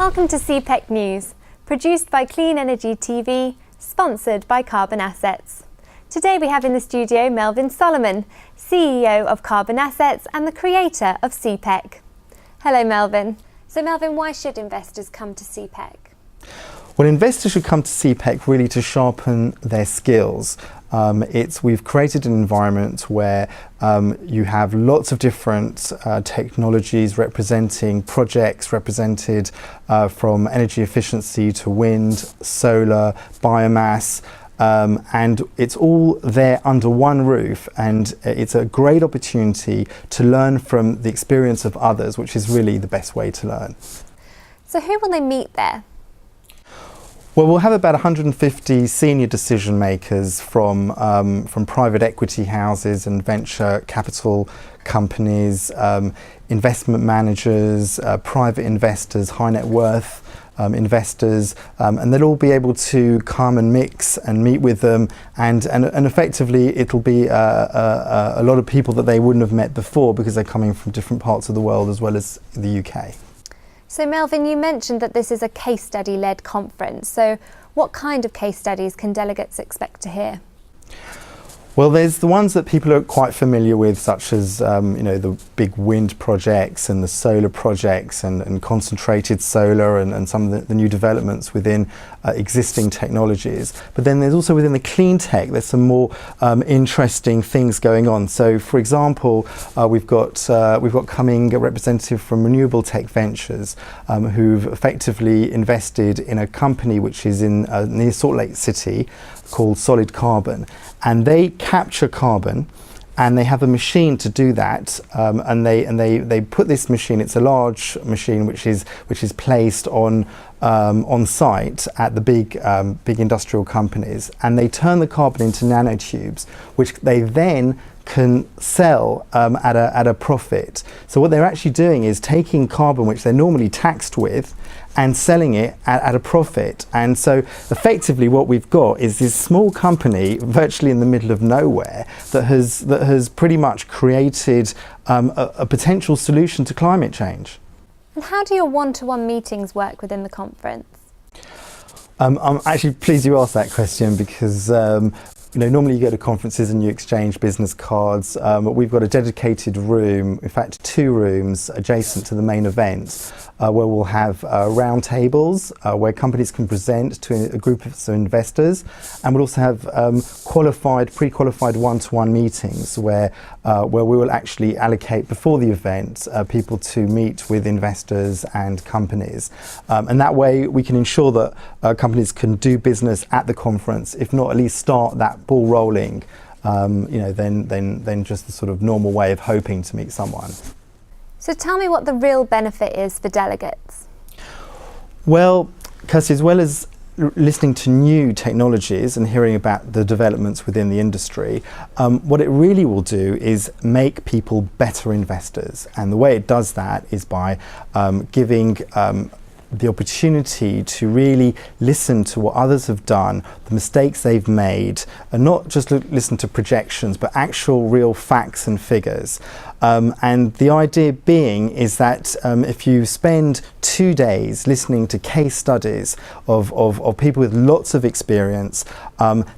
Welcome to CPEC News, produced by Clean Energy TV, sponsored by Carbon Assets. Today we have in the studio Melvyn Solomon, CEO of Carbon Assets and the creator of CPEC. Hello Melvyn. So Melvyn, why should investors come to CPEC? Well, investors should come to CPEC really to sharpen their skills. We've created an environment where you have lots of different technologies representing projects represented from energy efficiency to wind, solar, biomass, and it's all there under one roof, and it's a great opportunity to learn from the experience of others, which is really the best way to learn. So who will they meet there? Well, we'll have about 150 senior decision makers from private equity houses and venture capital companies, investment managers, private investors, high net worth investors, and they'll all be able to come and mix and meet with them, and effectively it'll be a lot of people that they wouldn't have met before because they're coming from different parts of the world as well as the UK. So Melvyn, you mentioned that this is a case study-led conference. So what kind of case studies can delegates expect to hear? Well, there's the ones that people are quite familiar with, such as the big wind projects and the solar projects and concentrated solar and some of the new developments within existing technologies. But then there's also within the clean tech, there's some more interesting things going on. So, for example, we've got coming a representative from Renewable Tech Ventures, who've effectively invested in a company which is in near Salt Lake City called Solid Carbon, and they capture carbon, and they have a machine to do that, and they put this machine. It's a large machine which is placed on site at the big industrial companies, and they turn the carbon into nanotubes, which they then can sell at a profit. So what they're actually doing is taking carbon which they're normally taxed with and selling it at a profit. And so effectively what we've got is this small company virtually in the middle of nowhere that has pretty much created a potential solution to climate change. And how do your one-to-one meetings work within the conference? I'm actually pleased you asked that question because normally you go to conferences and you exchange business cards. But we've got a dedicated room, in fact 2 rooms adjacent to the main event, where we'll have round tables where companies can present to a group of investors, and we'll also have pre-qualified one-to-one meetings where we will actually allocate before the event people to meet with investors and companies, and that way we can ensure that companies can do business at the conference, if not at least start that ball rolling, than just the sort of normal way of hoping to meet someone. So tell me what the real benefit is for delegates. Well, Kirsty, as well as listening to new technologies and hearing about the developments within the industry, what it really will do is make people better investors. And the way it does that is by giving the opportunity to really listen to what others have done, the mistakes they've made, and not just listen to projections, but actual real facts and figures. And the idea being is that if you spend 2 days listening to case studies of people with lots of experience,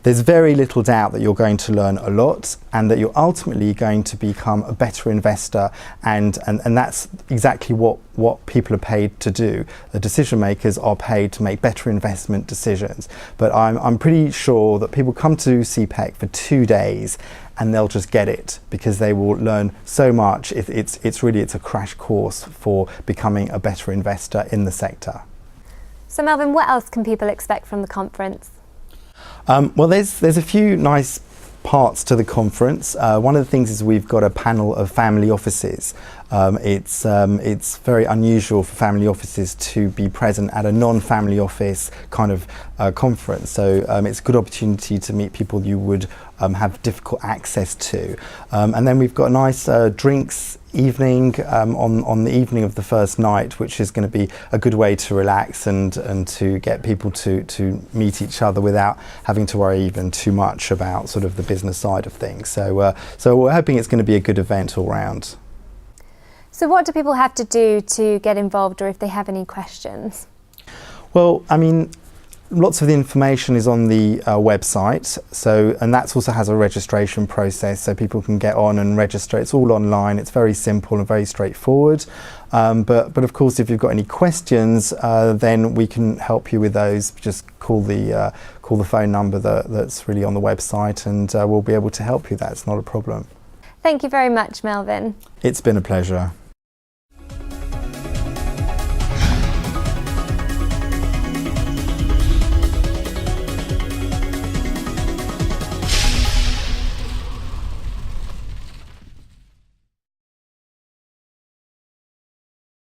there's very little doubt that you're going to learn a lot and that you're ultimately going to become a better investor, and that's exactly what people are paid to do. The decision makers are paid to make better investment decisions. But I'm pretty sure that people come to CPEC for 2 days and they'll just get it because they will learn so much. It's really a crash course for becoming a better investor in the sector. So Melvyn, what else can people expect from the conference? Well, there's a few nice parts to the conference. One of the things is we've got a panel of family offices. It's very unusual for family offices to be present at a non-family office kind of conference. So it's a good opportunity to meet people you would have difficult access to. And then we've got a nice drinks evening on the evening of the first night, which is going to be a good way to relax and to get people to meet each other without having to worry even too much about sort of the business side of things. So we're hoping it's going to be a good event all round. So what do people have to do to get involved, or if they have any questions? Well, I mean, lots of the information is on the website, and that also has a registration process, so people can get on and register. It's all online. It's very simple and very straightforward. But of course, if you've got any questions, then we can help you with those. Just call the phone number that's really on the website, and we'll be able to help you. That's not a problem. Thank you very much, Melvyn. It's been a pleasure.